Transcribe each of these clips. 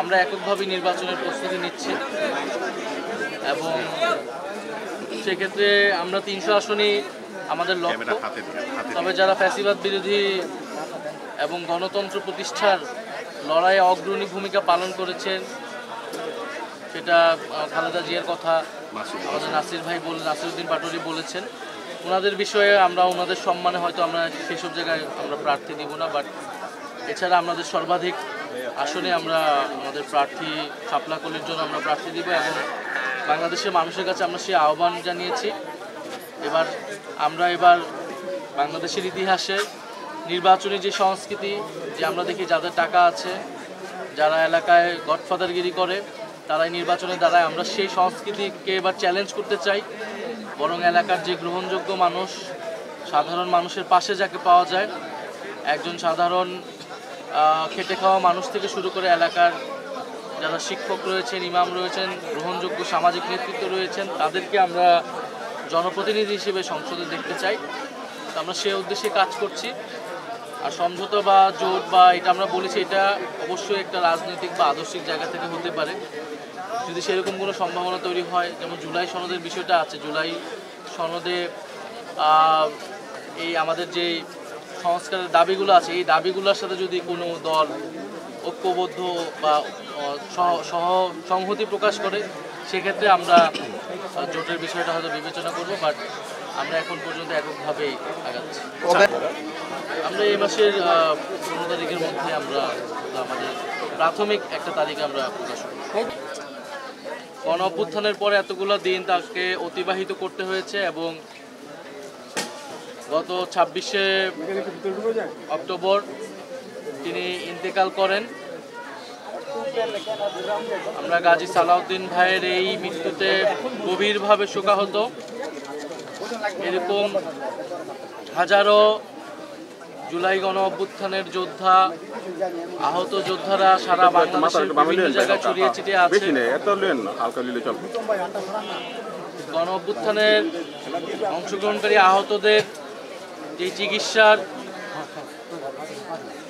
আমরা এককভাবে নির্বাচনের প্রস্তুতি নিচ্ছি এবং সেক্ষেত্রে আমরা 300 আসনই আমাদের লক্ষ্য। তবে যারা ফ্যাসিবাদ বিরোধী এবং গণতন্ত্র প্রতিষ্ঠার লড়াইয়ে অগ্রণী ভূমিকা পালন করেছেন, সেটা খালেদা জিয়ার কথা আমাদের নাসির উদ্দিন পাটোয়ারি বলেছেন। ওনাদের বিষয়ে আমরা ওনাদের সম্মানে হয়তো আমরা সেসব জায়গায় আমরা প্রার্থী দিব না, বাট এছাড়া আমাদের সর্বাধিক আসনে আমরা আমাদের প্রার্থী শাপলা কলির জন্য আমরা প্রার্থী দিব এবং বাংলাদেশের মানুষের কাছে আমরা সেই আহ্বান জানিয়েছি। এবার বাংলাদেশের ইতিহাসে নির্বাচনী যে সংস্কৃতি, যে আমরা দেখি যাদের টাকা আছে, যারা এলাকায় গডফাদারগিরি করে, তারাই নির্বাচনের দ্বারায় আমরা সেই সংস্কৃতিকে এবার চ্যালেঞ্জ করতে চাই। বরং এলাকার যে গ্রহণযোগ্য মানুষ, সাধারণ মানুষের পাশে যাকে পাওয়া যায়, একজন সাধারণ খেটে খাওয়া মানুষ থেকে শুরু করে এলাকার যারা শিক্ষক রয়েছেন, ইমাম রয়েছেন, গ্রহণযোগ্য সামাজিক নেতৃত্ব রয়েছেন, তাদেরকে আমরা জনপ্রতিনিধি হিসেবে সংসদে দেখতে চাই। তো আমরা সেই উদ্দেশ্যে কাজ করছি। আর সমঝোতা বা জোট বা এটা আমরা বলেছি, এটা অবশ্যই একটা রাজনৈতিক বা আদর্শিক জায়গা থেকে হতে পারে। যদি সেরকম কোনো সম্ভাবনা তৈরি হয়, যেমন জুলাই সনদের বিষয়টা আছে, জুলাই সনদে এই আমাদের যে সংস্কারের দাবিগুলো আছে, এই দাবিগুলোর সাথে যদি কোনো দল ঐক্যবদ্ধ বা সংহতি প্রকাশ করে, সেক্ষেত্রে আমরা জোটের বিষয়টা হয়তো বিবেচনা করব। বাট আমরা এখন পর্যন্ত এককভাবেই আগাচ্ছি। আমরা এই মাসের 15 তারিখের মধ্যে আমরা আমাদের প্রাথমিক একটা তারিখে আমরা প্রকাশ করব। গণ অভ্যুত্থানের পরে এতগুলো দিন তাকে অতিবাহিত করতে হয়েছে এবং গত 26শে অক্টোবর তিনি ইন্তেকাল করেন। আমরা গাজী সালাউদ্দিন ভাইয়ের এই মৃত্যুতে গভীরভাবে শোকাহত। এরকম হাজারো জুলাই গণ অভ্যুত্থানের যোদ্ধা, আহত যোদ্ধারা সারা বাংলাদেশের বিভিন্ন জায়গায় ছড়িয়ে ছিটিয়ে আছে। গণ অভ্যুত্থানের অংশগ্রহণকারী আহতদের যে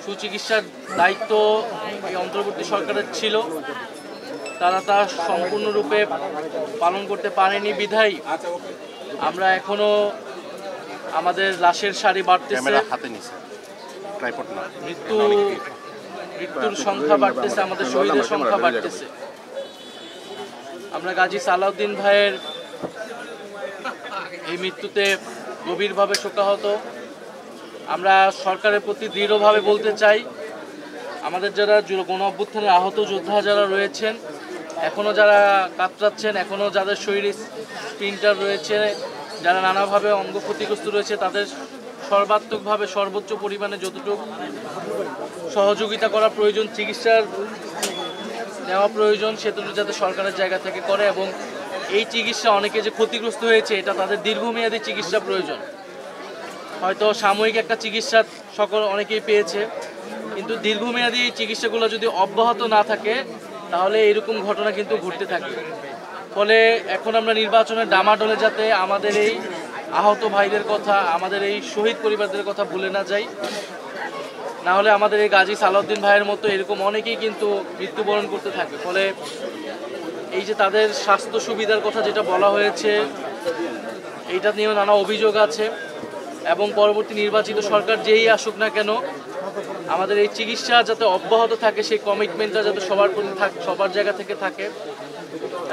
সুচিকিৎসার দায়িত্ব এই অন্তর্বর্তী সরকারের ছিল, তারা তা সম্পূর্ণরূপে পালন করতে পারেনি বিধায় আমরা এখনো আমাদের লাশের সারি বাড়তেছে, মৃত্যুর সংখ্যা বাড়তেছে, আমাদের শহীদের সংখ্যা বাড়তেছে। আমরা গাজী সালাউদ্দিন ভাইয়ের এই মৃত্যুতে গভীরভাবে শোকাহত। আমরা সরকারের প্রতি দৃঢ়ভাবে বলতে চাই, আমাদের যারা গণ অভ্যুত্থানের আহত যোদ্ধা যারা রয়েছেন, এখনও যারা কাতরাচ্ছেন, এখনও যাদের শরীরে স্প্লিন্টার রয়েছে, যারা নানাভাবে অঙ্গ ক্ষতিগ্রস্ত রয়েছে, তাদের সর্বাত্মকভাবে সর্বোচ্চ পরিমাণে যতটুকু সহযোগিতা করা প্রয়োজন, চিকিৎসার নেওয়া প্রয়োজন, সেটুকু যাতে সরকারের জায়গা থেকে করে। এবং এই চিকিৎসা, অনেকে যে ক্ষতিগ্রস্ত হয়েছে, এটা তাদের দীর্ঘমেয়াদী চিকিৎসা প্রয়োজন। হয়তো সাময়িক একটা চিকিৎসা অনেকেই পেয়েছে, কিন্তু দীর্ঘমেয়াদী এই চিকিৎসাগুলো যদি অব্যাহত না থাকে, তাহলে এরকম ঘটনা কিন্তু ঘটতে থাকে। ফলে এখন আমরা নির্বাচনের ডামাডোলে যাতে আমাদের এই আহত ভাইদের কথা, আমাদের এই শহীদ পরিবারদের কথা ভুলে না যাই, না হলে আমাদের এই গাজী সালাউদ্দিন ভাইয়ের মতো এরকম অনেকেই কিন্তু মৃত্যুবরণ করতে থাকে। ফলে এই যে তাদের স্বাস্থ্য সুবিধার কথা যেটা বলা হয়েছে, এইটা নিয়েও নানা অভিযোগ আছে এবং পরবর্তী নির্বাচিত সরকার যেই আসুক না কেন, আমাদের এই চিকিৎসা যাতে অব্যাহত থাকে, সেই কমিটমেন্টটা যাতে সবার জায়গা থেকে থাকে।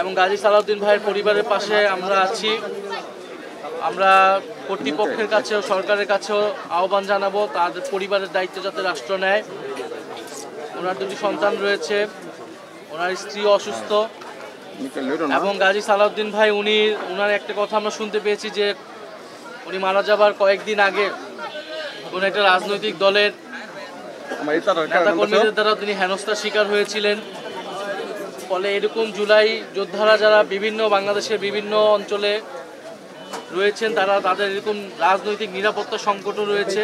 এবং গাজী সালাউদ্দিন ভাইয়ের পরিবারের পাশে আমরা আছি। আমরা কর্তৃপক্ষের কাছেও সরকারের কাছেও আহ্বান জানাবো, তাদের পরিবারের দায়িত্ব যাতে রাষ্ট্র নেয়। ওনার 2টি সন্তান রয়েছে, ওনার স্ত্রী অসুস্থ এবং গাজী সালাউদ্দিন ভাই ওনার একটা কথা আমরা শুনতে পেয়েছি যে উনি মারা যাবার কয়েকদিন আগে কোনো একটা রাজনৈতিক দলের নেতাকর্মীদের দ্বারা তিনি হেনস্থার শিকার হয়েছিলেন। ফলে এরকম জুলাই যোদ্ধারা যারা বাংলাদেশের বিভিন্ন অঞ্চলে রয়েছেন, তাদের এরকম রাজনৈতিক নিরাপত্তা সংকটও রয়েছে।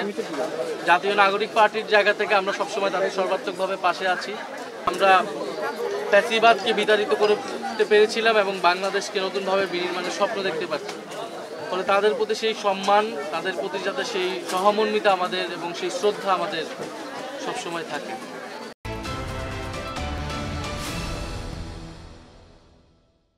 জাতীয় নাগরিক পার্টির জায়গা থেকে আমরা সবসময় তাদের সর্বাত্মকভাবে পাশে আছি। আমরা ফ্যাসিবাদকে বিতাড়িত করতে পেরেছিলাম এবং বাংলাদেশকে নতুনভাবে বিনির্মাণের স্বপ্ন দেখতে পাচ্ছি। ফলে তাদের প্রতি সেই সম্মান, তাদের প্রতি যাতে সেই সহমর্মিতা আমাদের এবং সেই শ্রদ্ধা আমাদের সবসময় থাকে।